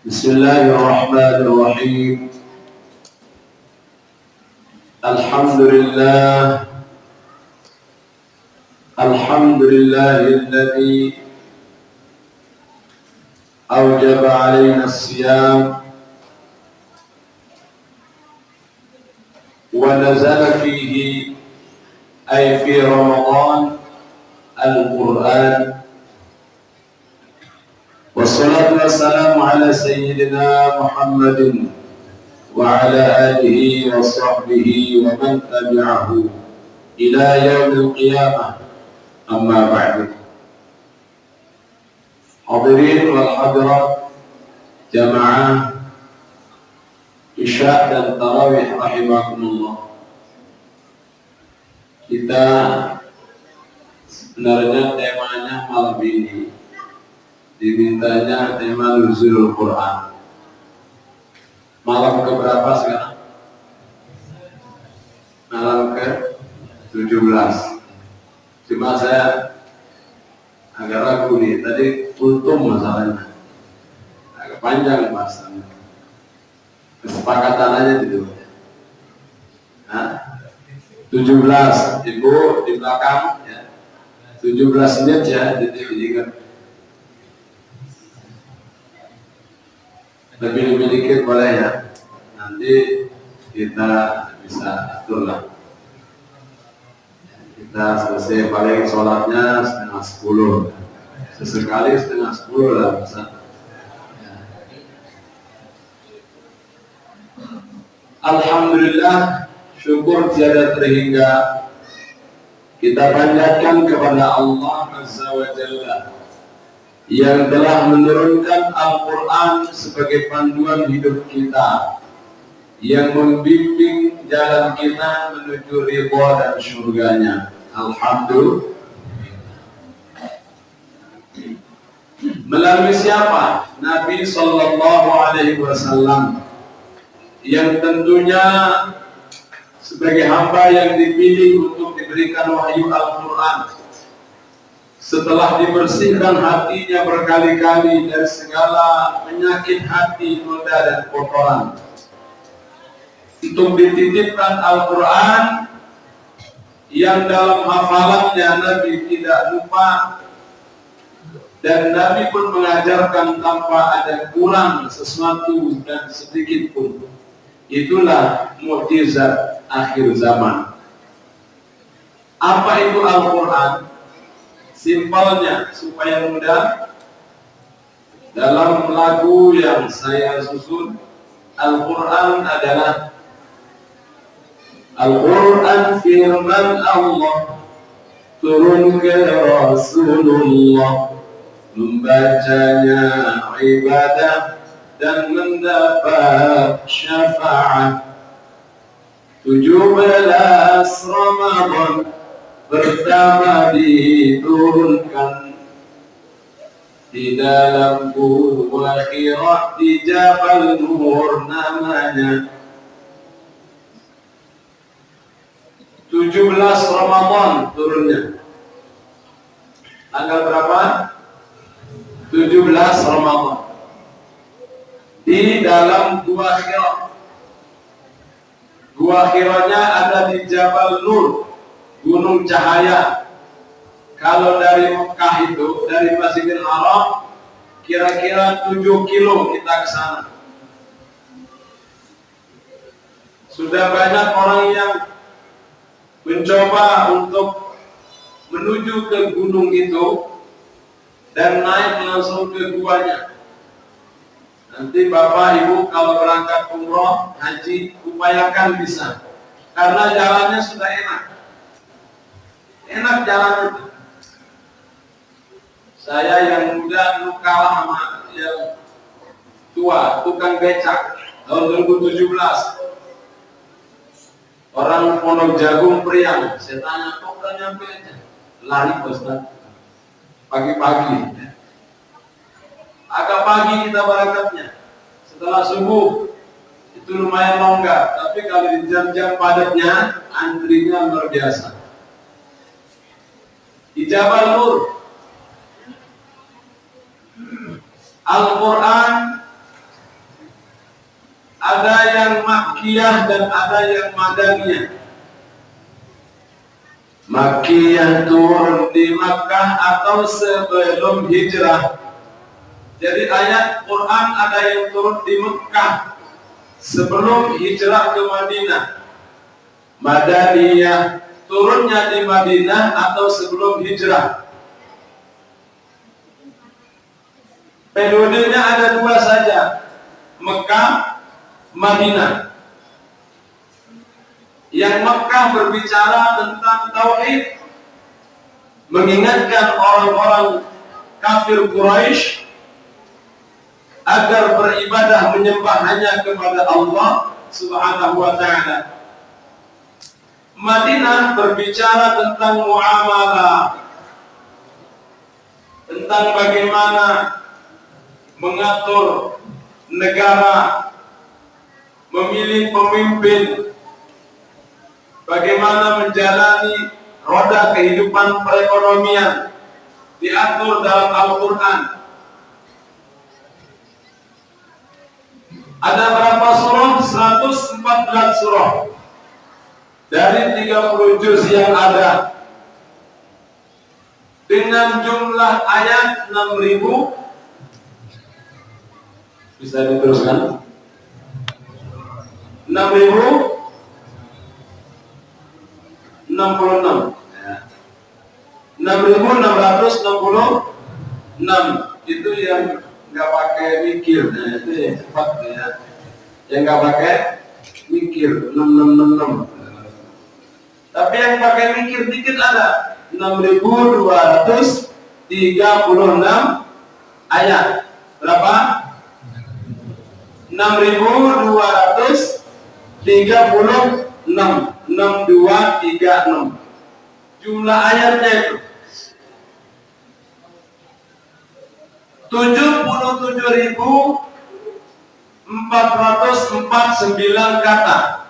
بسم الله الرحمن الرحيم. الحمد لله الذي أوجب علينا الصيام ونزل فيه أي في رمضان القرآن، والصلاة والسلام على سيدنا محمد وعلى آله وصحبه ومن تبعه إلى يوم القيامة. أما بعد. Hadirin wal hadirat jamaah Isya dan Tarawih rahimakumullah. Kita sebenarnya temanya malam ini dimintanya tema Nuzulul Quran. Malam keberapa sekarang? Malam ke-17. Cuma saya agak ragu nih, tadi kultum masalahnya agak panjang bahasanya, kesepakatan aja gitu. 17, ibu di belakang ya, 17 menit ya, jadi kan lebih dikit boleh ya, nanti kita bisa atur lah. Kita selesai paling sholatnya 9:30, sesekali 9:30 lah bisa. Alhamdulillah, syukur tiada terhingga kita panjatkan kepada Allah Azza wa Jalla yang telah menurunkan Al-Quran sebagai panduan hidup kita, yang membimbing jalan kita menuju ridha dan surganya. Alhamdulillah. Melalui siapa? Nabi Sallallahu Alaihi Wasallam, yang tentunya sebagai hamba yang dipilih untuk diberikan wahyu Al-Quran, setelah dibersihkan hatinya berkali-kali dari segala penyakit hati, noda dan kotoran, untuk dititipkan Al-Quran yang dalam hafalannya Nabi tidak lupa, dan Nabi pun mengajarkan tanpa ada kurang sesuatu dan sedikit pun. Itulah mukjizat akhir zaman. Apa itu Al-Quran? Simpelnya supaya mudah, dalam lagu yang saya susun, Al-Quran adalah Al-Quran firman Allah, turun ke Rasulullah, membacanya ibadah dan mendapat syafaat. 17 Ramadan pertama diturunkan di dalam gua Hira di Jabal Nur namanya. 17 Ramadan turunnya. Tanggal berapa? 17 Ramadan. Di dalam Gua Hira. Gua Hiranya ada di Jabal Nur, Gunung Cahaya. Kalau dari Mekah itu, dari Masjidil Haram, kira-kira 7 kilo kita ke sana. Sudah banyak orang yang mencoba untuk menuju ke gunung itu dan naik langsung ke guanya. Nanti Bapak Ibu kalau berangkat umroh, haji, upayakan bisa, karena jalannya sudah enak. Enak jalan itu. Saya yang muda dulu kalah sama yang tua, tukang becak tahun 2017. Orang Pondok Jagung Priang, saya tanya, kok udah nyampe aja? Lari Ustaz, pagi-pagi. Agak pagi kita berangkatnya. Setelah subuh, itu lumayan longgar. Tapi kalau di jam-jam padatnya, antrinya luar biasa. Di Jabal Nur, Al-Quran Ada yang Makkiyah dan ada yang Madaniyah. Makkiyah turun di Makkah atau sebelum hijrah. Jadi ayat Quran ada yang turun di Mekah sebelum hijrah ke Madinah. Madaniyah turunnya di Madinah atau sebelum hijrah. Periodenya ada dua saja, Mekah, Madinah. Yang Mekah berbicara tentang tauhid, mengingatkan orang-orang kafir Quraisy agar beribadah menyembah hanya kepada Allah Subhanahu wa ta'ala. Madinah berbicara tentang muamalah, tentang bagaimana mengatur negara, memilih pemimpin, bagaimana menjalani roda kehidupan perekonomian, diatur dalam Al-Quran. Ada berapa surah? 114 surah dari 30 juz yang ada, dengan jumlah ayat 6.000. Bisa diteruskan? 6.066 itu yang nggak pakai mikir. Nah, itu yang cepat ya. Yang nggak pakai mikir 6666. Tapi yang pakai mikir dikit ada 6.236 ayat. Berapa? 6.236. 6236 jumlah ayatnya itu. 77.449 kata.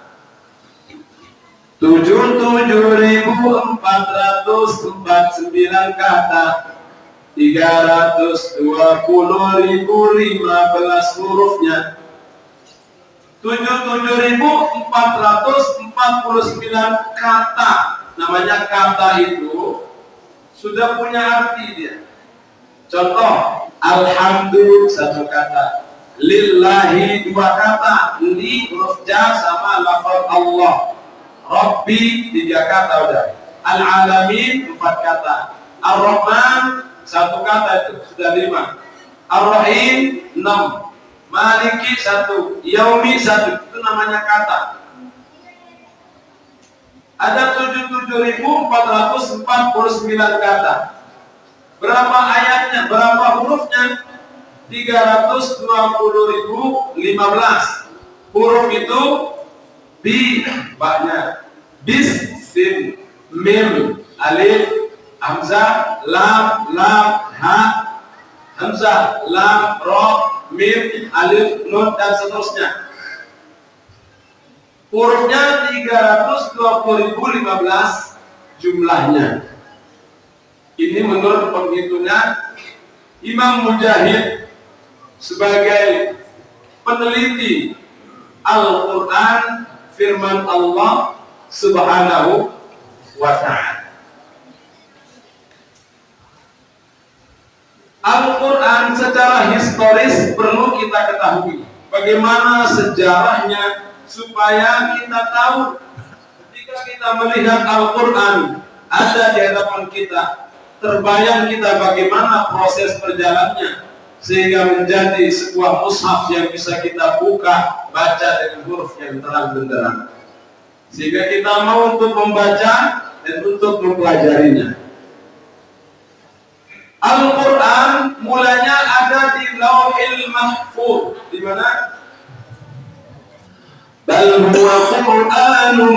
77.449 kata. 320.015 hurufnya. 77.449 kata. Namanya kata itu sudah punya arti dia. Contoh, alhamdulillah satu kata, lillahi dua kata, li huruf ja sama lafaz Allah, Rabbi tiga kata udah, al-alamin empat kata, ar-Rahman satu kata itu sudah 5, ar-Rahim 6, Maliki satu, Yaumi satu, itu namanya kata. Ada 77.449 kata. Berapa ayatnya? Berapa hurufnya? 320.015. Huruf itu bi, baknya, bis, sin, mim, alif, hamzah, lam, ha, hamzah, lam, ro, mim, alif, nun, dan seterusnya. Hurufnya 320.015 jumlahnya. Ini menurut penghitungan Imam Mujahid sebagai peneliti Al-Quran, firman Allah Subhanahu wa ta'ala. Al-Quran secara historis perlu kita ketahui bagaimana sejarahnya, supaya kita tahu ketika kita melihat Al-Quran ada di hadapan kita, terbayang kita bagaimana proses perjalanannya sehingga menjadi sebuah mushaf yang bisa kita buka, baca dengan huruf yang terang benderang, sehingga kita mau untuk membaca dan untuk mempelajarinya. Al-Quran mulanya ada di Lauhil Mahfuz. Di mana? Bal huwa Qur'anun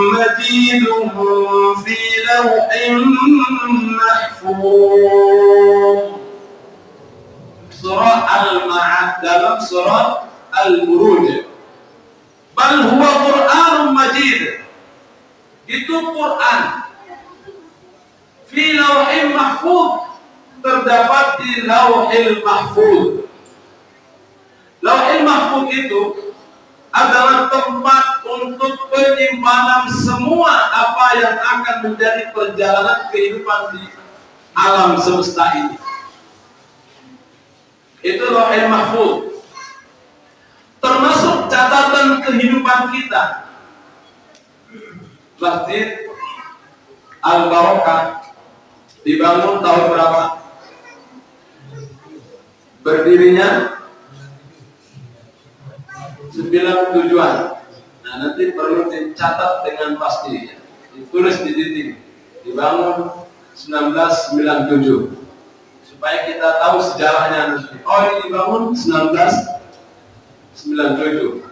majidun fi lawhin mahfuz. Surah Al-Ma'ad dalam surah Al-Buruj. Bal huwa Qur'anun majid. Itu Quran fi lawhin mahfuz, terdapat di Lauhil Mahfuz. Lauhil Mahfuz itu adalah tempat untuk penyimpanan semua apa yang akan menjadi perjalanan kehidupan di alam semesta ini. Itu Lauhul Mahfuz. Termasuk catatan kehidupan kita. Masjid Al-Barakah dibangun tahun berapa? Berdirinya 97-an. Nah, nanti perlu dicatat dengan pasti, ditulis di dinding. Dibangun 1997, supaya kita tahu sejarahnya. Oh, ini dibangun 1997.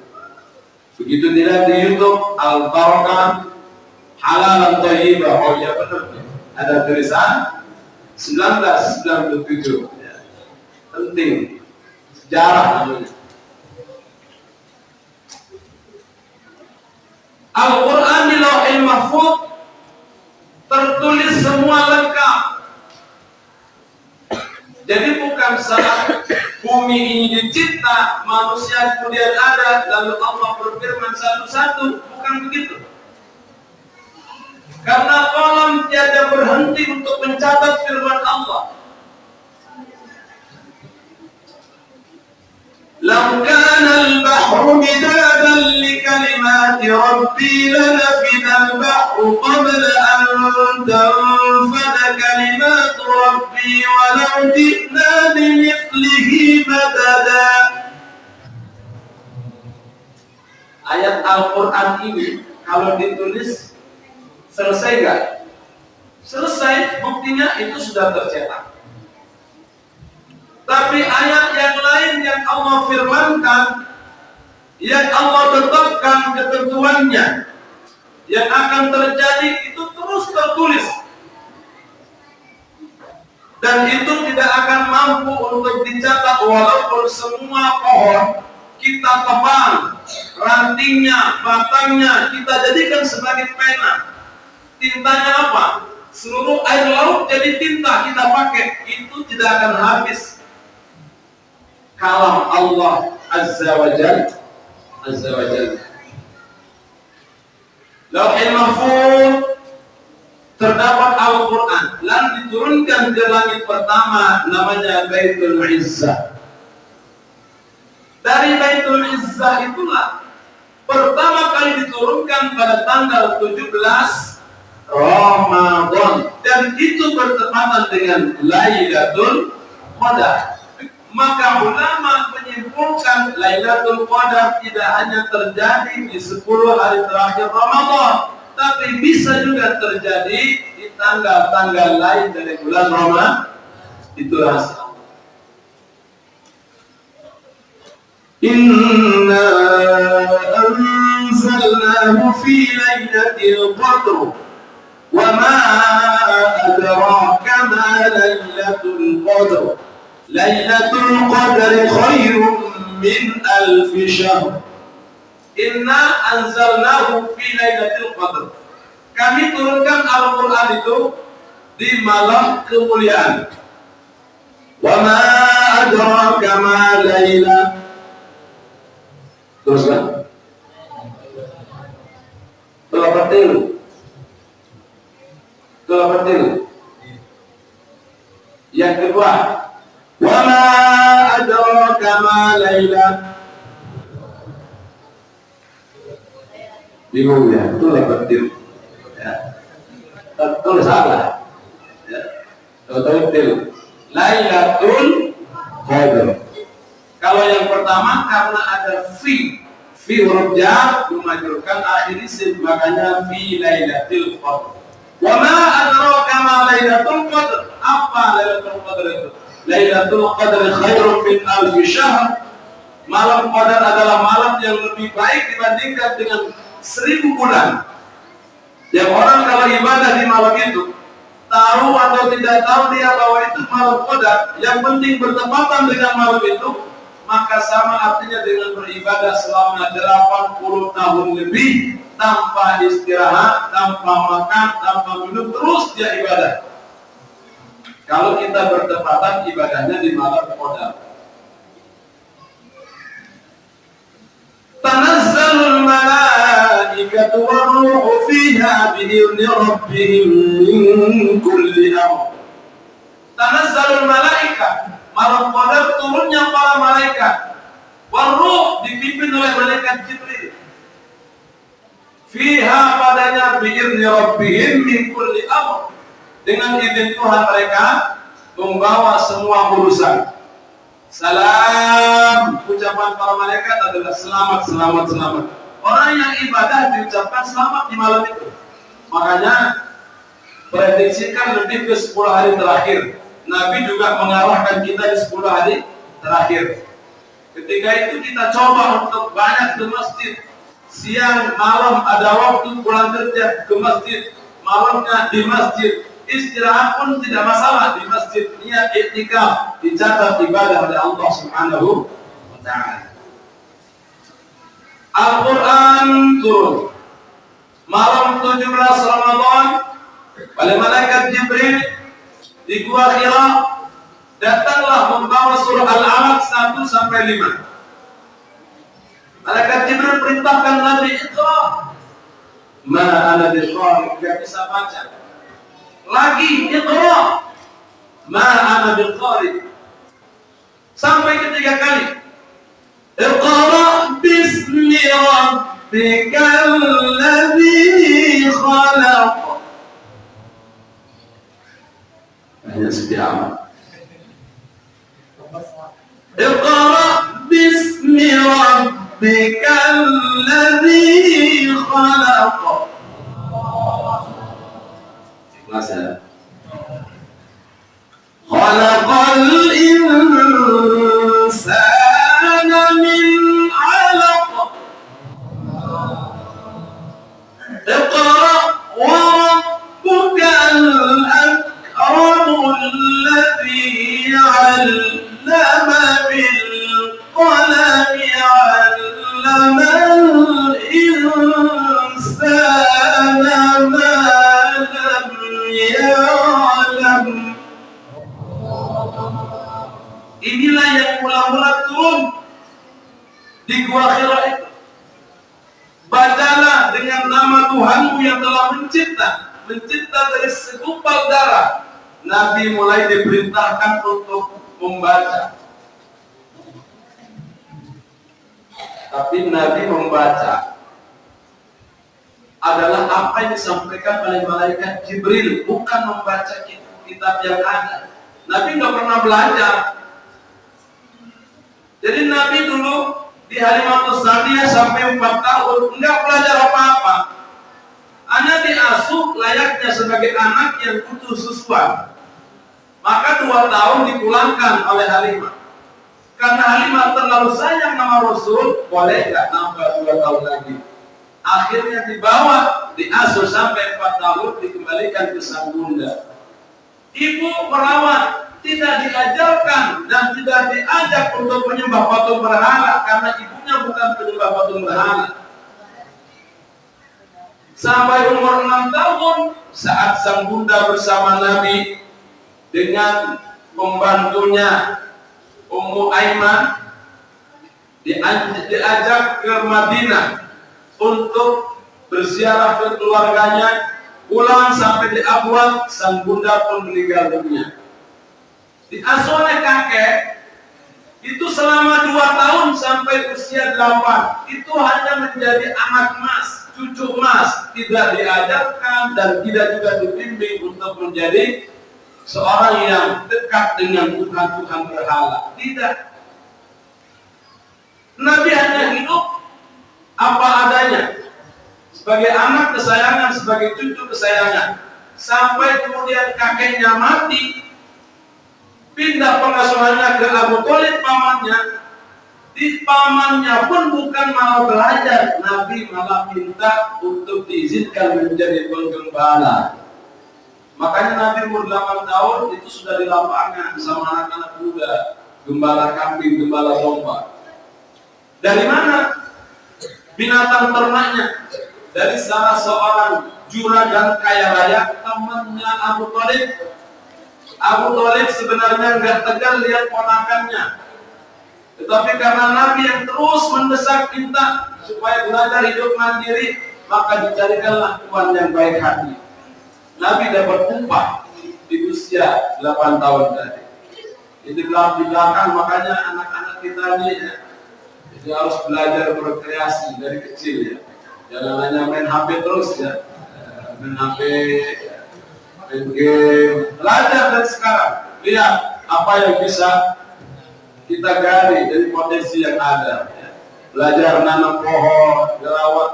Begitu dilihat di YouTube Al-Barakah Halalan Thayyibah. Oh ya benar, ada tulisan 1997. Ya. Penting, sejarah namanya. Al-Quran di Lauhul Mahfuz tertulis semua lengkap. Jadi bukan saat bumi ini dicipta, manusia kemudian ada, lalu Allah berfirman satu-satu, bukan begitu. Karena kolam tiada berhenti untuk mencatat firman Allah. Lau kana al-bahru midadan li kalimati rabbi lanafida al-bahru qabla an tanfada kalimatu rabbi walau ji'na bimithlihi madada. Ayat Al-Quran ini kalau ditulis selesai gak? Selesai, buktinya itu sudah tercetak. Tapi ayat yang lain yang Allah firmankan, yang Allah tetapkan ketentuannya, yang akan terjadi itu terus tertulis. Dan itu tidak akan mampu untuk dicatat walaupun semua pohon kita tebang, rantingnya, batangnya kita jadikan sebagai pena. Tintanya apa? Seluruh air laut jadi tinta kita pakai, itu tidak akan habis. Kalam Allah Azza wa Jalla. Lauhul Mahfuz terdapat Al-Quran, lalu diturunkan ke langit pertama, namanya Baitul Izzah. Dari Baitul Izzah itulah pertama kali diturunkan pada tanggal 17 Ramadan, dan itu bertepatan dengan Lailatul Qadar. Maka ulama menyimpulkan Lailatul Qadar tidak hanya terjadi di 10 hari terakhir Ramadan, tapi bisa juga terjadi di tanggal-tanggal lain dari bulan Ramadan. Itulah Inna anzalnahu fi Lailatul Qadr wa ma adraka ma Lailatul Qadr. Lailatul Qadri khairun min alfi syahr. Inna anzalnahu fi Lailatul Qadr. Kami turunkan Al-Quran itu di malam kemuliaan. Wa ma adraka ma Lailah. Teruskan. Telapatil. Yang kedua, wa ma adraka ma Lailah. Bingung ya, itu telapatil. Ya. Tulis salah. Ya. Telapatil. Lailatul Qadar. Kalau yang pertama karena ada fi huruf jar memajurkan akhir isim, makanya fi Lailatul Qadar. Wa ma adraka ma Lailatul Qadar. Apa Lailatul Qadar itu? Lailatul Qadar khairun min alfi syahr. Malam Qadar adalah malam yang lebih baik dibandingkan dengan 1000 bulan. Yang orang kalau ibadah di malam itu, tahu atau tidak tahu dia bahwa itu malam Qadar, yang penting bertepatan dengan malam itu, maka sama artinya dengan beribadah selama 80 tahun lebih tanpa istirahat, tanpa makan, tanpa minum, terus dia ibadah. Kalau kita bertepatan ibadahnya di malam Qadar. Tanazzal Tanazzalul malaikatu war-ruhu fiha bi'izni rabbihim min kulli amr. Tanazzalul malaikat, malam qadar turunnya para malaikat. War-ruh dipimpin oleh malaikat Jibril. Fiha padanya bi'izni rabbihim min kulli amr. Dengan izin Tuhan mereka membawa semua urusan. Salam, ucapan para malaikat adalah selamat, selamat, selamat. Orang yang ibadah diucapkan selamat di malam itu. Makanya prediksikan lebih ke 10 hari terakhir. Nabi juga mengarahkan kita di 10 hari terakhir. Ketika itu kita coba untuk banyak ke masjid. Siang, malam ada waktu pulang kerja ke masjid. Malamnya di masjid. Istirahat pun tidak masalah di masjid. Niat iktikaf, dicatat ibadah oleh Allah Subhanahu wa ta'ala. Al-Quran turun malam 17 Ramadan oleh malaikat Jibril di Gua Hira. Datanglah membawa surah Al-Alaq 1 sampai 5. Malaikat Jibril perintahkan Nabi Iqra. Ma ana biqari, enggak bisa baca. Lagi Iqra. Ma ana biqari. Sampai ketiga kali. Iqra bismi rabbikal ladzi khalaq. Hanya setiap. Iqra bismi rabbikal ladzi khalaq. Ikhlas ya. Khalaqal insana min 'alaq. Iqra wa rabbukal akramul ladzi 'allama bil qalami 'allamal insana ma lam ya'lam. Inilah yang mula-mula turun di Gua Hira itu. Bacalah dengan nama Tuhanmu yang telah mencipta dari segumpal darah. Nabi mulai diperintahkan untuk membaca. Tapi Nabi membaca adalah apa yang disampaikan oleh malaikat Jibril, bukan membaca kitab yang ada. Nabi nggak pernah belajar. Jadi Nabi dulu di Halimatus Sa'diyah sampai 4 tahun nggak belajar apa-apa. Anak diasuh layaknya sebagai anak yang butuh susuan. Maka 2 tahun dipulangkan oleh Halimah. Karena Halimah terlalu sayang sama Rasul, boleh nggak nambah 2 tahun lagi. Akhirnya dibawa, diasuh sampai 4 tahun, dikembalikan ke sang bunda. Ibu merawat, tidak diajarkan dan tidak diajak untuk menyembah patung berhala karena ibunya bukan penyembah patung berhala. Sampai umur 6 tahun saat sang bunda bersama Nabi dengan pembantunya Ummu Aiman diajak ke Madinah untuk berziarah ke keluarganya. Pulang sampai di Abwal, sang bunda pun meninggal dunia. Diasuh oleh kakek itu selama 2 tahun sampai usia 8. Itu hanya menjadi anak mas, cucu mas, tidak diajarkan dan tidak juga dibimbing untuk menjadi seorang yang dekat dengan Tuhan berhala. Tidak. Nabi hanya hidup apa adanya. Sebagai anak kesayangan, sebagai cucu kesayangan. Sampai kemudian kakeknya mati, pindah pengasuhannya ke Abu Thalib pamannya. Di pamannya pun bukan malah belajar, Nabi malah minta untuk diizinkan menjadi penggembala. Makanya Nabi umur 8 tahun itu sudah di lapangan sama anak-anak muda, gembala kambing, gembala domba. Dari mana binatang ternaknya? Dari salah seorang juragan kaya raya, temannya Abu Thalib. Abu Thalib sebenarnya nggak tegar lihat ponakannya. Tetapi karena Nabi yang terus mendesak kita supaya belajar hidup mandiri, maka dicarikanlah tuan yang baik hati. Nabi dapat upah di usia 8 tahun tadi. Itu di belakang, makanya anak-anak kita ini ya, itu harus belajar berkreasi dari kecil ya. Jangan hanya main HP terus ya, main HP, main game. Belajar dari sekarang, lihat apa yang bisa kita gali dari potensi yang ada. Ya. Belajar nanam pohon, merawat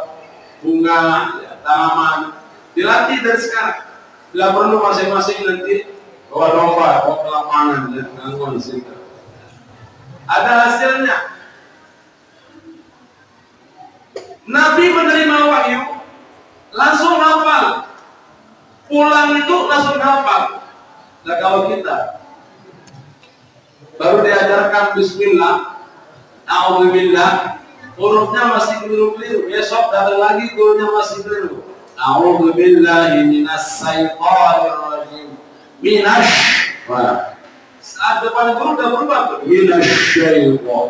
bunga, ya, tanaman, dilatih dari sekarang. Bila perlu masing-masing nanti bawa domba, bawa ke lapangan, ya, nganggur di situ. Ada hasilnya. Nabi menerima wahyu, langsung hafal. Pulang itu langsung hafal. Nah kalau kita baru diajarkan Bismillah, A'udzubillah, hurufnya masih keliru-keliru. Besok ada lagi gurunya masih keliru. A'udzubillahi minasyaitonir rajim. Saat depan guru udah berubah tuh. Minasyaiton.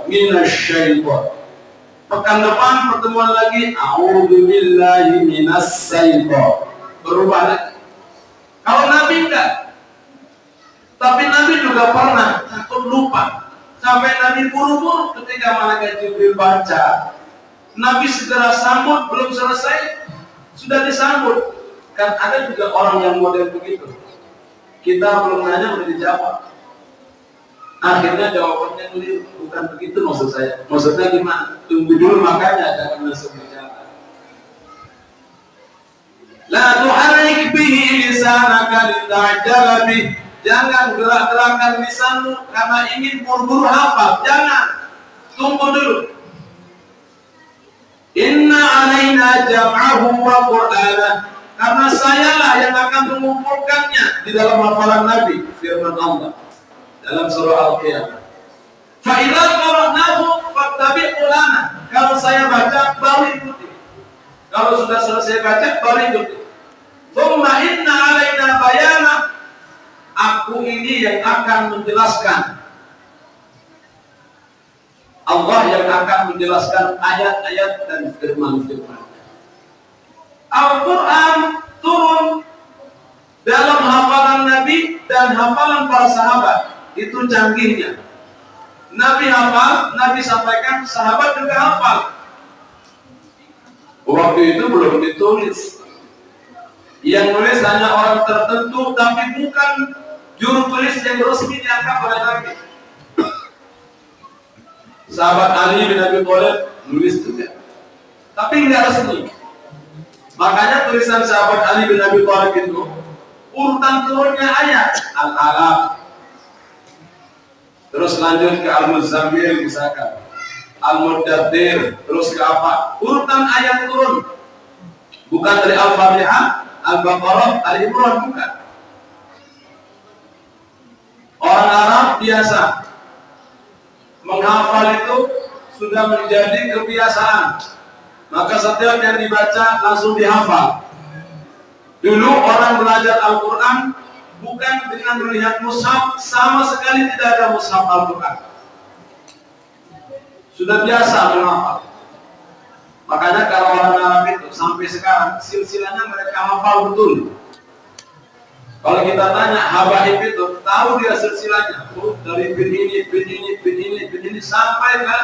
Pekan depan pertemuan lagi. A'udzubillahi minasyaiton. Berubah lagi. Kalau Nabi enggak. Tapi Nabi juga pernah takut lupa. Sampai Nabi buru-buru ketika malaikat Jibril baca. Nabi segera sambut, belum selesai sudah disambut. Kan ada juga orang yang model begitu. Kita belum nanya udah dijawab. Akhirnya jawabannya keliru. Bukan begitu maksud saya. Maksudnya gimana? Tunggu dulu makanya jangan langsung bicara. La tuharrik bihi lisanaka lita'jala bih. Jangan gerak-gerakan lisanmu karena ingin buru-buru hafal. Jangan. Tunggu dulu. Inna alaina jam'ahu wa qur'ana. Karena sayalah yang akan mengumpulkannya di dalam hafalan Nabi. Firman Allah dalam surah Al-Qiyamah. Fa idza qara'nahu fattabi' lana. Kalau saya baca baru ikuti. Kalau sudah selesai baca baru ikuti. Tsumma inna alaina bayana. Aku ini yang akan menjelaskan. Allah yang akan menjelaskan ayat-ayat dan firman-firman. Al-Quran turun dalam hafalan Nabi dan hafalan para sahabat. Itu canggihnya. Nabi hafal, Nabi sampaikan, sahabat juga hafal. Waktu itu belum ditulis. Yang nulis hanya orang tertentu, tapi bukan juru tulis yang resmi diangkat oleh Nabi. Sahabat Ali bin Abi Thalib nulis juga, tapi nggak resmi. Makanya tulisan sahabat Ali bin Abi Thalib itu urutan turunnya ayat Al-Alaq, terus lanjut ke Al-Muzammil misalkan, Al-Muddathir, terus ke apa? Urutan ayat turun, bukan dari Al-Fatihah, Al-Baqarah, Al-Imran, bukan. Orang Arab biasa menghafal itu sudah menjadi kebiasaan. Maka setiap yang dibaca langsung dihafal. Dulu orang belajar Al-Quran bukan dengan melihat mushaf, sama sekali tidak ada mushaf Al-Quran. Sudah biasa menghafal. Makanya kalau orang Arab itu sampai sekarang silsilahnya mereka hafal betul. Kalau kita tanya habaib itu, tahu dia silsilahnya, dari bin ini sampai ke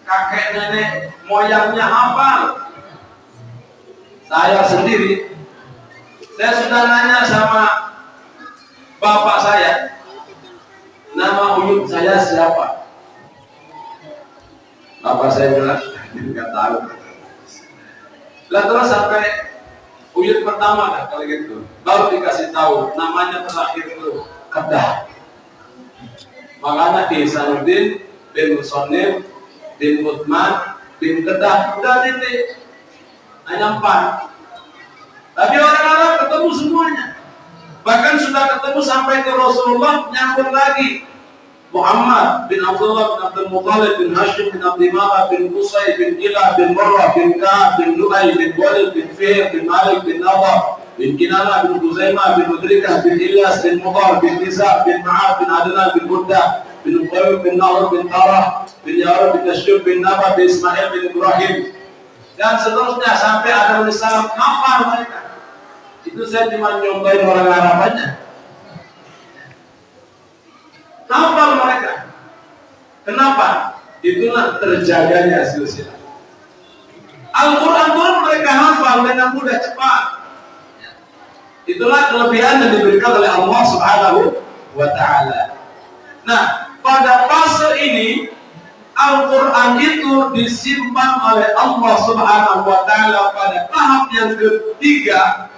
kakek nenek moyangnya hafal. Saya sendiri, saya sudah nanya sama bapak saya, nama uyut saya siapa? Bapak saya bilang, nggak tahu. Lah terus sampai uyut pertama kan kalau gitu, baru dikasih tahu namanya terakhir itu Kedah. Makanya Ihsanuddin bin Musannif bin Uthman bin Kedah udah titik, hanya 4. Tapi orang Arab ketemu semuanya, bahkan sudah ketemu sampai ke Rasulullah, nyambung lagi Muhammad bin Abdullah bin Abdul Muttalib bin Hashim bin Abdi Manaf bin Qusay bin Ilah bin Murrah bin Ka'ab bin Lu'ay bin Walid bin Fihr bin Malik bin Nadar bin Kinana bin Huzaimah bin Mudrikah bin Ilyas bin Mudar bin Nisa bin Ma'ad bin Adnan bin Muddah bin Qayyum bin Nahr bin Tarah bin Ya'rub bin Tashub bin Naba bin Ismail bin Ibrahim dan seterusnya sampai Adam alaihissalam. Hafal mereka. Itu saya cuma nyontohin orang Arab aja. Hafal mereka. Kenapa? Itulah terjaganya silsilah. Al-Quran pun mereka hafal dengan mudah cepat. Itulah kelebihan yang diberikan oleh Allah Subhanahu wa Ta'ala. Nah, pada fase ini Al-Quran itu disimpan oleh Allah Subhanahu wa Ta'ala pada tahap yang ketiga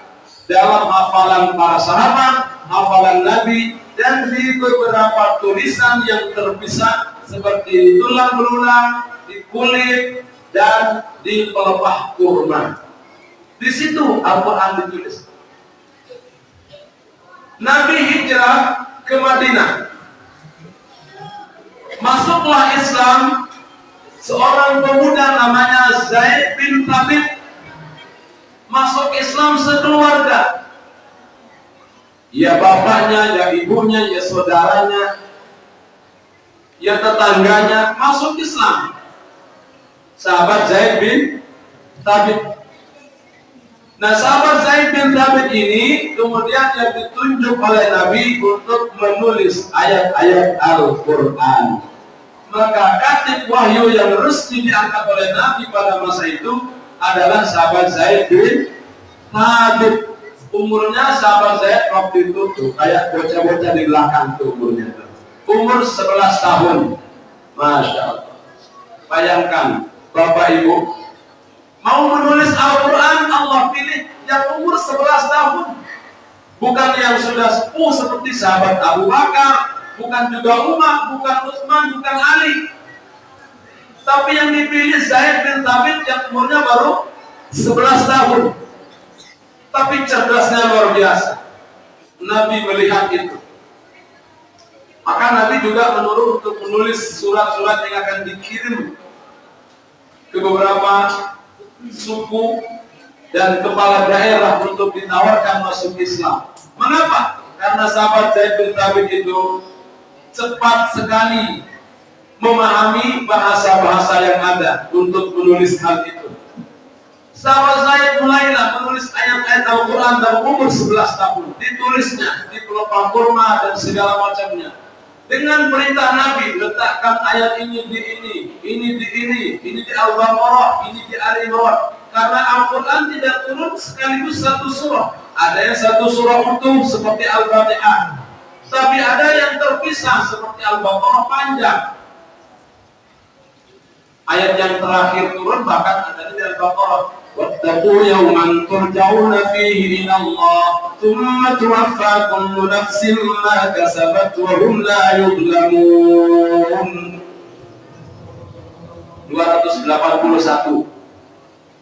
dalam hafalan para sahabat, hafalan Nabi, dan di beberapa tulisan yang terpisah seperti tulang belulang, di kulit, dan di pelepah kurma. Di situ Al-Quran ditulis. Nabi hijrah ke Madinah. Masuklah Islam seorang pemuda namanya Zaid bin Thabit. Masuk Islam sekeluarga. Ya bapaknya, ya ibunya, ya saudaranya, ya tetangganya masuk Islam. Sahabat Zaid bin Thabit. Nah, sahabat Zaid bin Thabit ini kemudian yang ditunjuk oleh Nabi untuk menulis ayat-ayat Al-Quran. Maka katib wahyu yang resmi diangkat oleh Nabi pada masa itu adalah sahabat Zaid bin Thabit. Umurnya sahabat Zaid waktu itu tuh kayak bocah-bocah di belakang tuh umurnya tuh. Umur 11 tahun. Masya Allah. Bayangkan Bapak Ibu mau menulis Al-Quran, Allah pilih yang umur 11 tahun. Bukan yang sudah sepuh seperti sahabat Abu Bakar, bukan juga Umar, bukan Utsman, bukan Ali. Tapi yang dipilih Zaid bin Thabit yang umurnya baru 11 tahun. Tapi cerdasnya luar biasa. Nabi melihat itu. Maka Nabi juga menurut untuk menulis surat-surat yang akan dikirim ke beberapa suku dan kepala daerah untuk ditawarkan masuk Islam. Mengapa? Karena sahabat Zaid bin Thabit itu cepat sekali memahami bahasa-bahasa yang ada untuk menulis hal itu. Sahabat Zaid mulailah menulis ayat-ayat Al-Quran dari umur 11 tahun. Ditulisnya di pelepah kurma dan segala macamnya. Dengan perintah Nabi, letakkan ayat ini di ini di Al-Baqarah, ini di Ali Imran. Karena Al-Quran tidak turun sekaligus satu surah. Ada yang satu surah utuh seperti Al-Fatihah. Tapi ada yang terpisah seperti Al-Baqarah panjang. Ayat yang terakhir turun bahkan ada di Al-Baqarah. وَاتَّقُوا يَوْمًا تُرْجَعُونَ فِيهِ إِلَى اللَّهِ ثُمَّ تُوَفَّى كُلُّ نَفْسٍ مَا كَسَبَتْ وَهُمْ لَا يُظْلَمُونَ. 281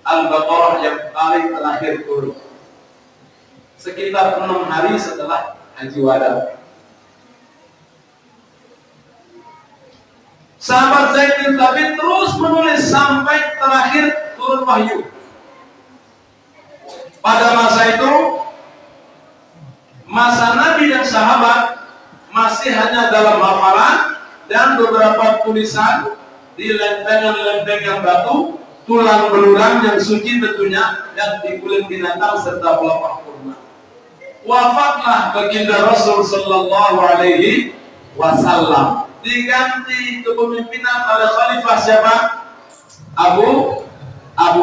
Al-Baqarah yang paling terakhir turun. Sekitar 6 hari setelah Haji Wada. Sahabat Zaid bin Thabit terus menulis sampai terakhir turun wahyu. Pada masa itu, masa Nabi dan sahabat masih hanya dalam hafalan dan beberapa tulisan di lempengan-lempengan batu, tulang belulang yang suci tentunya, dan di kulit binatang serta pelepah kurma. Wafatlah baginda Rasul Sallallahu Alaihi Wasallam, diganti kepemimpinan oleh Khalifah siapa? Abu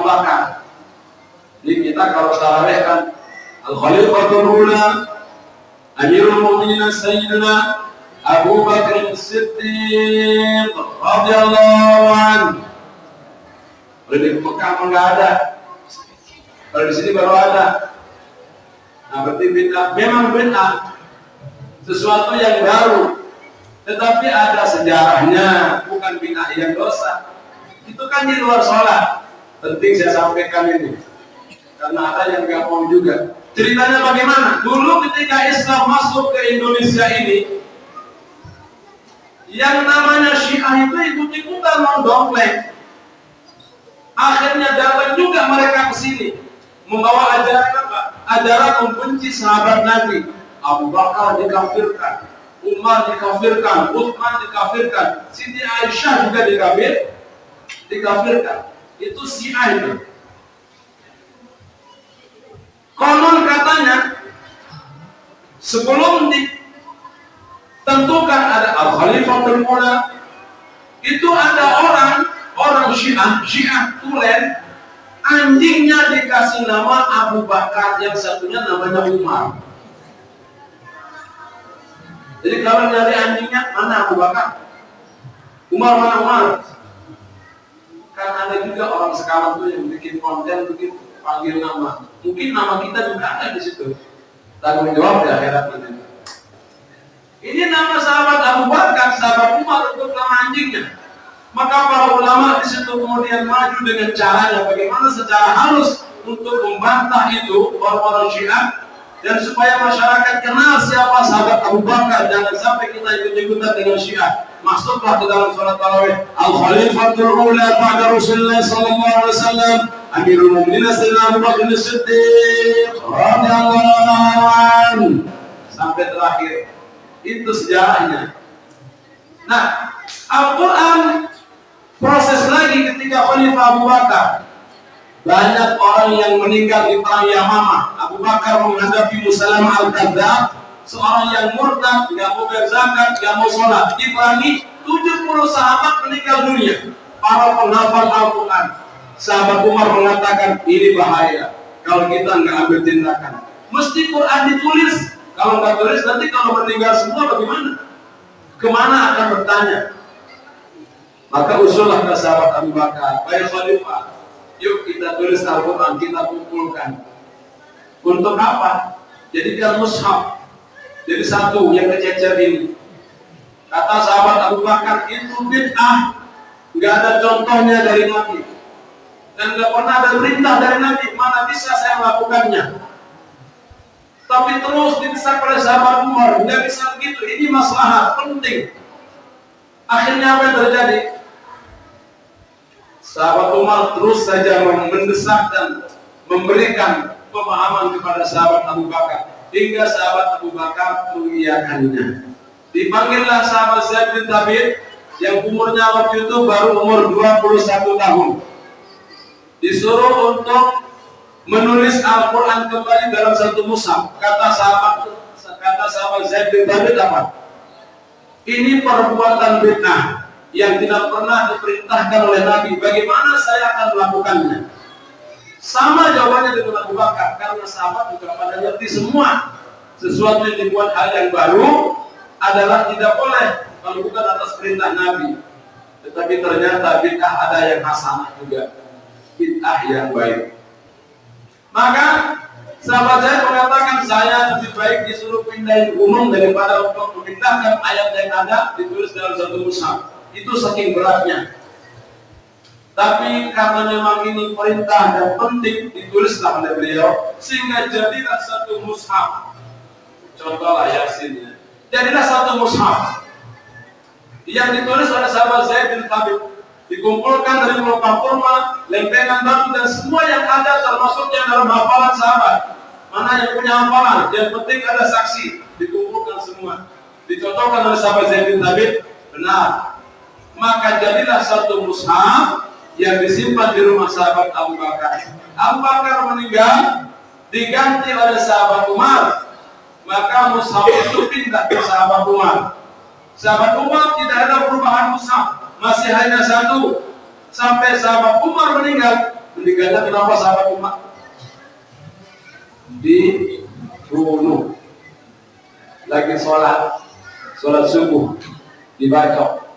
Bakar. Jadi kita kalau tarawih kan Al-Khalifatul Ula Amirul Mu'minin Sayyidina Abu Bakar As-Siddiq radhiyallahu anhu. Kalau di Mekah enggak ada. Kalau di sini baru ada. Nah, berarti bid'ah. Memang bid'ah sesuatu yang baru. Tetapi ada sejarahnya, bukan bid'ah yang dosa. Itu kan di luar sholat. Penting saya sampaikan ini. Karena ada yang nggak mau juga. Ceritanya bagaimana? Dulu ketika Islam masuk ke Indonesia ini, yang namanya Syiah itu ikut-ikutan mendongkleng. Akhirnya datang juga mereka ke sini, membawa ajaran apa? Ajaran membenci sahabat Nabi. Abu Bakar dikafirkan, Umar dikafirkan, Utsman dikafirkan, Siti Aisyah juga dikafirkan. Itu Syiah itu. Konon katanya sebelum ditentukan ada Al-Khalifatul Ula, itu ada orang Syiah Tulen, anjingnya dikasih nama Abu Bakar, yang satunya namanya Umar. Jadi kalau nyari anjingnya, mana Abu Bakar? Umar mana Umar? Kan ada juga orang sekarang tuh yang bikin konten, bikin panggil nama. Mungkin nama kita juga ada di situ. Tanggung jawab di akhirat ini. Ini nama sahabat Abu Bakar, sahabat Umar untuk nama anjingnya. Maka para ulama di situ kemudian maju dengan caranya bagaimana secara halus untuk membantah itu orang-orang Syiah, dan supaya masyarakat kenal siapa sahabat Abu Bakar. Jangan sampai kita ikut-ikutan dengan Syiah. Masuklah ke dalam sholat tarawih. Al-Khalifatul Ula ba'da Rasulullah sallallahu alaihi wasallam, Amirul Mukminin Sayyidina Abu Bakar As-Siddiq radhiyallahu anhu sampai terakhir. Itu sejarahnya. Nah, Al-Quran proses lagi ketika Khalifah Abu Bakar. Banyak orang yang meninggal di perang Yamamah. Abu Bakar menghadapi Musailamah Al-Kadzdzab, seorang yang murtad, nggak mau berzakat, nggak mau sholat. Diperangi, 70 sahabat meninggal dunia. Para penghafal Al-Quran. Sahabat Umar mengatakan, ini bahaya kalau kita nggak ambil tindakan. Mesti Quran ditulis. Kalau nggak tulis, nanti kalau meninggal semua bagaimana? Kemana akan bertanya? Maka usullah ke sahabat Abu Bakar, baik Khalifah, yuk kita tulis Al-Quran, kita kumpulkan. Untuk apa? Jadikan mushaf. Jadi satu yang kececer ini. Kata sahabat Abu Bakar, itu bid'ah. Nggak ada contohnya dari Nabi. Dan nggak pernah ada perintah dari Nabi. Mana bisa saya melakukannya? Tapi terus didesak oleh sahabat Umar. Nggak bisa begitu. Ini masalah penting. Akhirnya apa yang terjadi? Sahabat Umar terus saja mendesak dan memberikan pemahaman kepada sahabat Abu Bakar, hingga sahabat Abu Bakar mengiyakannya. Dipanggillah sahabat Zaid bin Thabit yang umurnya waktu itu baru umur 21 tahun. Disuruh untuk menulis Al-Quran kembali dalam satu mushaf. Kata sahabat Zaid bin Thabit apa? Ini perbuatan bid'ah yang tidak pernah diperintahkan oleh Nabi. Bagaimana saya akan melakukannya? Sama jawabannya dengan Abu Bakar, karena sahabat juga pada ngerti semua. Sesuatu yang dibuat hal yang baru adalah tidak boleh kalau bukan atas perintah Nabi. Tetapi ternyata bid'ah ada yang hasanah juga, bid'ah yang baik. Maka sahabat saya mengatakan, saya lebih baik disuruh pindahin gunung daripada untuk memindahkan ayat yang ada ditulis dalam satu mushaf. Itu saking beratnya. Tapi karena memang ini perintah dan penting, ditulislah oleh beliau, sehingga jadilah satu mushaf. Contohlah Yasin. Jadilah satu mushaf yang ditulis oleh sahabat Zaid bin Thabit. Dikumpulkan dari melopah kurma, lempengan batu, dan semua yang ada termasuknya dalam hafalan sahabat. Mana yang punya hafalan? Yang penting ada saksi. Dikumpulkan semua. Dicontohkan oleh sahabat Zaid bin Thabit. Benar. Maka jadilah satu mushaf yang disimpan di rumah sahabat Abu Bakar. Abu Bakar meninggal, diganti oleh sahabat Umar. Maka mushaf itu pindah ke sahabat Umar. Sahabat Umar tidak ada perubahan mushaf, masih hanya satu. Sampai sahabat Umar meninggal. Meninggalnya kenapa sahabat Umar? Dibunuh. Lagi sholat subuh, dibacok.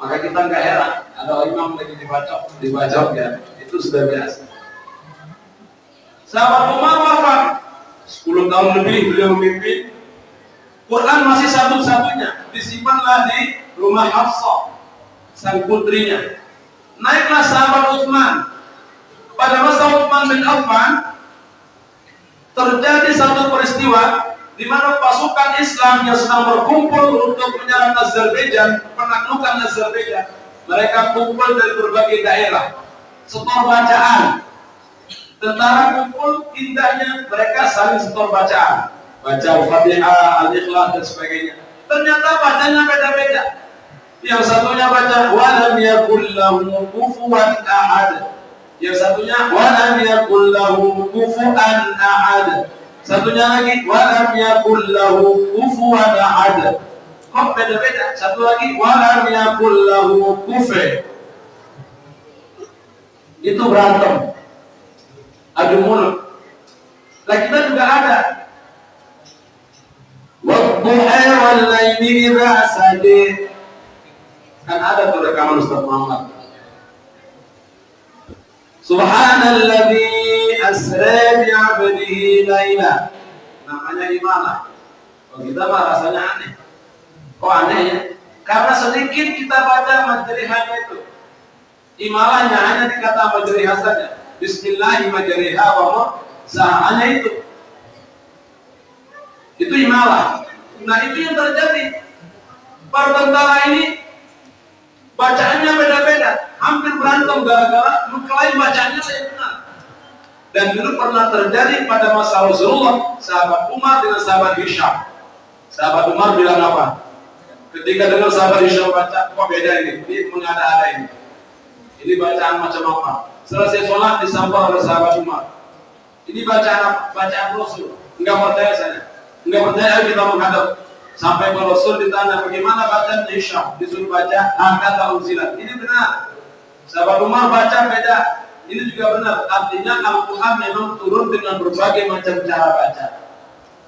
Maka kita nggak heran, ada imam lagi dibacok ya, itu sudah biasa. Sahabat Umar wafat, 10 tahun lebih beliau memimpin. Quran masih satu-satunya, disimpanlah di rumah Hafsah, sang putrinya. Naiklah sahabat Utsman. Pada masa Utsman bin Affan, terjadi satu peristiwa di mana pasukan Islam yang sedang berkumpul untuk menyerang Azerbaijan, penaklukan Azerbaijan. Mereka kumpul dari berbagai daerah, setor bacaan. Tentara kumpul, indahnya mereka saling setor bacaan, baca Al-Fatihah, Al-Ikhlas dan sebagainya. ternyata bacanya beda-beda. Yang satunya baca walam yakul lahu kufuwan ahad. Yang satunya walam yakul lahu kufuwan ahad. Satunya lagi walam yakul lahu kufuwan ahad. Kok beda-beda? Satu lagi walam yakul lahu kufe. Itu berantem, adu mulut. Lah kita juga ada. Wadduha wal laili idza sajid. Kan ada tuh rekaman Ustaz Muhammad. Subhanalladzi asra bi 'abdihi laila. Namanya imalah. Kalau kita mah rasanya aneh. Kok aneh ya? Karena sedikit kita baca majrihanya itu. Imalahnya hanya di kata majriha saja. Bismillahi majriha wa mursaha, hanya itu. Itu imalah. Nah itu yang terjadi. Para tentara ini bacaannya beda-beda, hampir berantem gara-gara mengklaim bacaannya yang benar. Dan dulu pernah terjadi pada masa Rasulullah, sahabat Umar dengan sahabat Hisham. Sahabat Umar bilang apa? Ketika dengar sahabat Hisham baca, kok beda ini mengada-ada ini. Ini bacaan macam apa? Selesai sholat disampaikan oleh sahabat Umar. Ini bacaan apa? Bacaan Rasul. Enggak percaya saya. Enggak percaya kita menghadap. Sampai kalau Rasul ditanya bagaimana bacaan Hisham, disuruh baca hakata unzilat. Ini benar. Sahabat Umar baca beda. Ini juga benar. Artinya Al-Quran memang turun dengan berbagai macam cara baca.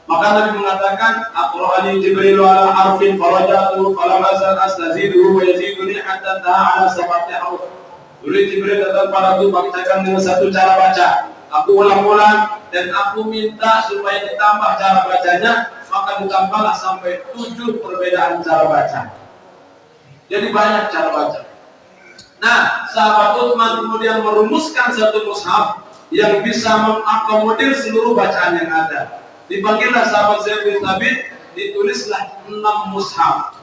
Maka Nabi mengatakan, Aqra'ani Jibril ala harfin farajatu falam azal astaziduhu wa yaziduni hatta ta'ala sabati huruf. Dulu Jibril datang padaku bacakan dengan satu cara baca. Aku ulang-ulang dan aku minta supaya ditambah cara bacanya. Maka ditambahlah sampai 7 perbedaan cara baca. Jadi banyak cara baca. Nah, sahabat Utsman kemudian merumuskan satu mushaf yang bisa mengakomodir seluruh bacaan yang ada. Dipanggillah sahabat Zaid bin Thabit, ditulislah 6 mushaf.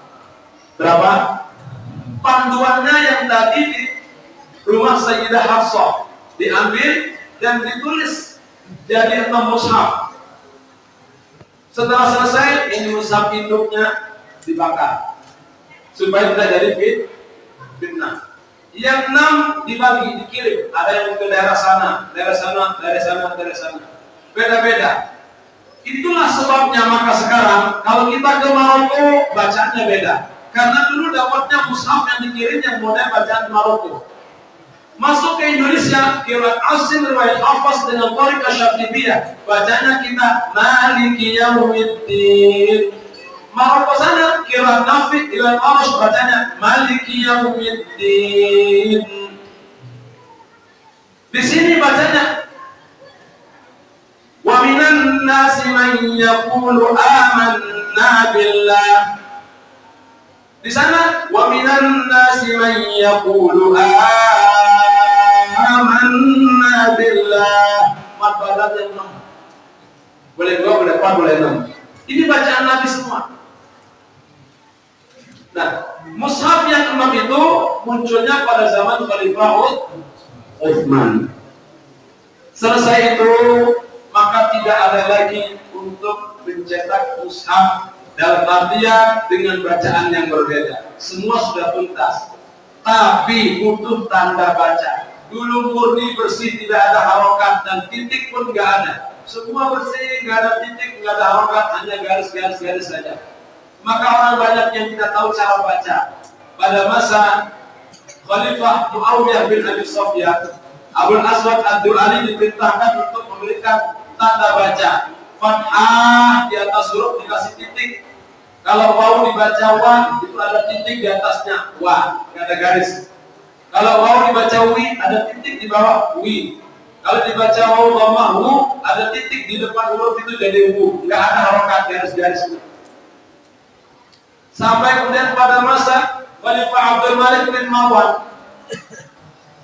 Berapa? Panduannya yang tadi di rumah Sayyidah Hafsah diambil dan ditulis jadi 6 mushaf. Setelah selesai, ini mushaf induknya dibakar supaya tidak jadi fitnah. Yang 6 dibagi, dikirim. Ada yang ke daerah sana, daerah sana, daerah sana, daerah sana. Beda-beda. Itulah sebabnya maka sekarang kalau kita ke Maroko bacaannya beda. Karena dulu dapatnya mushaf yang dikirim yang model bacaan Maroko. Masuk ke Indonesia, qiraat Asim riwayat Hafs dengan Thariqah Syatibiyah. Bacanya kita Maliki Yaumiddin. Maroko sana qiraat Nafi riwayat Warsh bacanya Maliki Yaumiddin. Di sini bacanya wa minan nasi man yaqulu amanna billah. Di sana wa minan nasi man yaqulu amanna billah. Mat badat yang 6. Boleh 2, boleh 4, boleh 6. Ini bacaan Nabi semua. Nah, mushaf yang 6 itu munculnya pada zaman Khalifah Utsman. Selesai itu, maka tidak ada lagi untuk mencetak mushaf dalam artian dengan bacaan yang berbeda. Semua sudah tuntas, tapi butuh tanda baca. Dulu murni bersih, tidak ada harokat dan titik pun nggak ada. Semua bersih, nggak ada titik, nggak ada harokat, hanya garis-garis saja. Maka orang banyak yang tidak tahu cara baca. Pada masa Khalifah Muawiyah bin Abi Sufyan, Abul Aswad Ad-Du'ali diperintahkan untuk memberikan tanda baca. Fathah di atas huruf dikasih titik. Kalau waw dibaca wa, itu ada titik di atasnya wa, nggak ada garis. Kalau waw dibaca wi, ada titik di bawah wi. Kalau dibaca waw dhammah wu, ada titik di depan huruf itu jadi wu, nggak ada harokat garis-garis. Sampai kemudian pada masa Khalifah Abdul Malik bin Marwan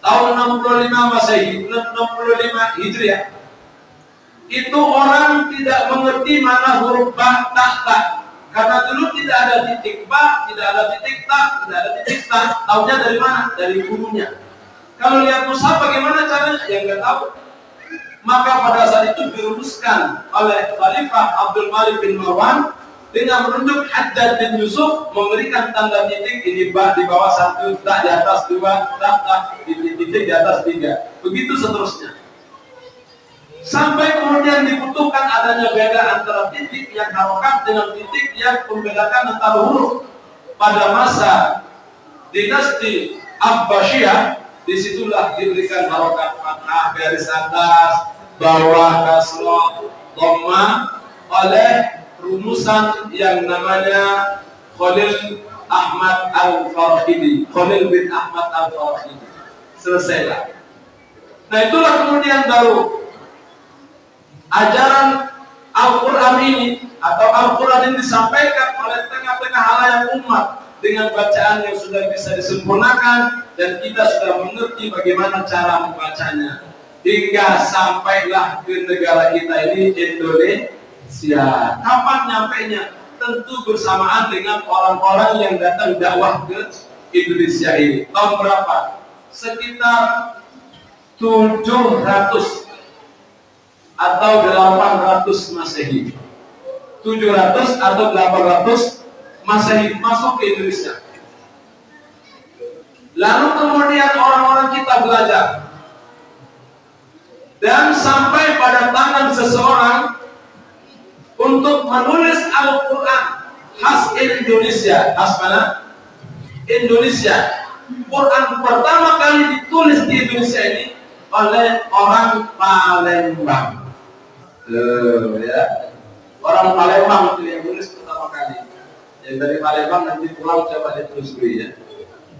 tahun 65 Masehi, 65 Hijriah, itu orang tidak mengerti mana huruf ba, ta. Karena dulu tidak ada titik ba, tidak ada titik ta, tidak ada titik ta. Taunya dari mana? Dari gurunya. Kalau lihat mushaf bagaimana caranya? Ya nggak tahu. Maka pada saat itu dirumuskan oleh Khalifah Abdul Malik bin Marwan dengan menunjuk Hajjaj bin Yusuf, memberikan tanda titik ini di bawah satu, tak di atas dua, tak titik di atas tiga, begitu seterusnya. Sampai kemudian dibutuhkan adanya beda antara titik yang harokat dengan titik yang membedakan antara huruf. Pada masa dinasti Abbasiyah, disitulah diberikan harokat fathah garis atas, bawah, kasroh, dhamma oleh rumusan yang namanya Khalil Ahmad Al-Farahidi, Khalil bin Ahmad Al-Farahidi. Selesailah. Nah, itulah kemudian baru ajaran Al-Quran ini atau Al-Quran ini disampaikan oleh tengah-tengah halayak umat dengan bacaan yang sudah bisa disempurnakan dan kita sudah mengerti bagaimana cara membacanya hingga sampailah ke negara kita ini, Indonesia. Kapan nyampainya? Tentu bersamaan dengan orang-orang yang datang dakwah ke Indonesia ini. Tahun berapa? Sekitar 700 atau 800 Masehi. 700 atau 800 Masehi masuk ke Indonesia. Lalu kemudian orang-orang kita belajar. Dan sampai pada tangan seseorang untuk menulis Al-Quran khas Indonesia. Khas mana? Indonesia. Quran pertama kali ditulis di Indonesia ini oleh orang Palembang. Ya. Orang Palembang itu yang tulis pertama kali. Yang dari Palembang nanti pulang coba ditelusuri ya.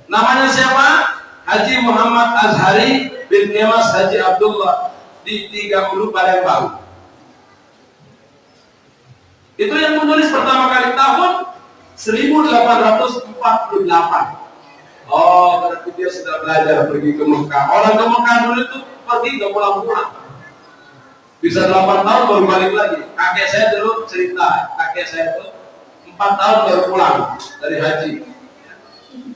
Namanya siapa? Haji Muhammad Azhari bin Nyemas Haji Abdullah di 30 Palembang. Itu yang menulis pertama kali tahun 1848. Oh, berarti dia sudah belajar pergi ke Mekah. Orang ke Mekah dulu itu pergi nggak pulang-pulang. Bisa 8 tahun baru balik lagi. Kakek saya dulu cerita, kakek saya itu 4 tahun baru pulang dari haji.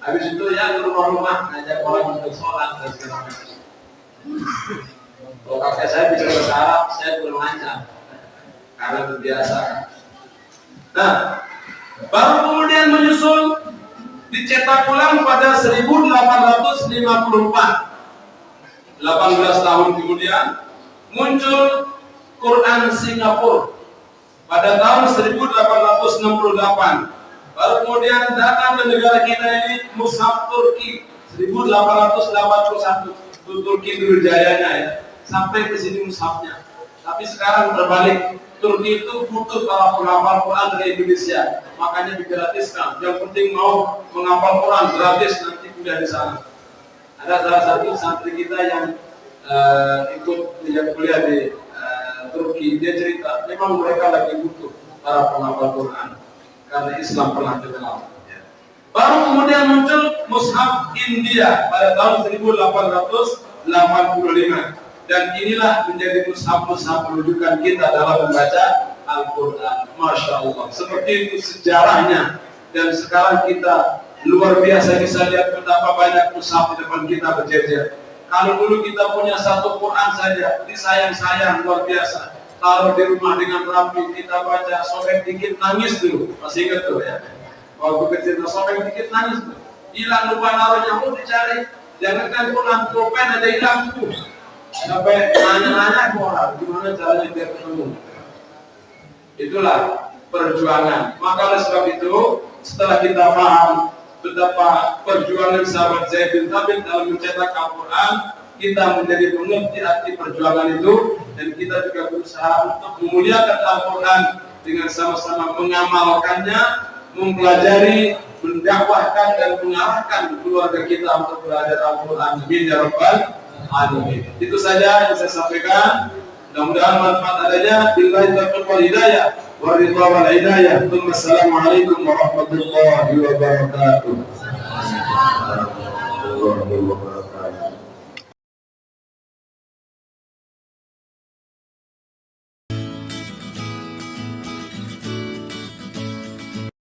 Habis itu ya ke rumah-rumah ngajak orang untuk sholat dan segala macam. Kalau kakek saya bisa bahasa Arab, saya kurang lancar karena terbiasa. Nah, baru kemudian menyusul dicetak ulang pada 1854. 18 tahun kemudian muncul Quran Singapura pada tahun 1868. Baru kemudian datang ke negara kita ini Mushaf Turki 1881. Itu Turki dulu jayanya ya. Sampai ke sini mushafnya. Tapi sekarang terbalik. Turki itu butuh para penghafal Quran dari Indonesia. Makanya digratiskan. Yang penting mau menghafal Quran gratis nanti kuliah di sana. Ada salah satu santri kita yang ikut kuliah di Turki, dia cerita memang mereka lagi butuh para penghafal Quran karena Islam pernah terkenal. Baru kemudian muncul Mushaf India pada tahun 1885 dan inilah menjadi mushaf-mushaf rujukan kita dalam membaca Al-Quran. Masya Allah, seperti itu sejarahnya. Dan sekarang kita luar biasa bisa lihat betapa banyak mushaf di depan kita berjejer. Kalau dulu kita punya satu Quran saja, disayang-sayang luar biasa. Taruh di rumah dengan rapi, kita baca, sobek dikit nangis dulu. Masih ingat tuh ya? Waktu kecil, sobek dikit nangis tuh. Hilang lupa naruhnya, mau dicari. Jangan kan Quran, pulpen ada hilang tuh. Sampai nanya-nanya ke orang, gimana caranya biar ketemu. Itulah perjuangan. Maka oleh sebab itu, setelah kita paham betapa perjuangan sahabat Zaid bin Thabit dalam mencetak Al-Quran, kita menjadi mengerti arti perjuangan itu, dan kita juga berusaha untuk memuliakan Al-Quran dengan sama-sama mengamalkannya, mempelajari, mendakwahkan dan mengarahkan keluarga kita untuk belajar Al-Quran. Amin ya rabbal alamin. Itu saja yang saya sampaikan. Mudah-mudahan manfaat adanya. Billahi taufiq wal hidayah. Waridha wal hidayah. Assalamualaikum warahmatullahi wabarakatuh.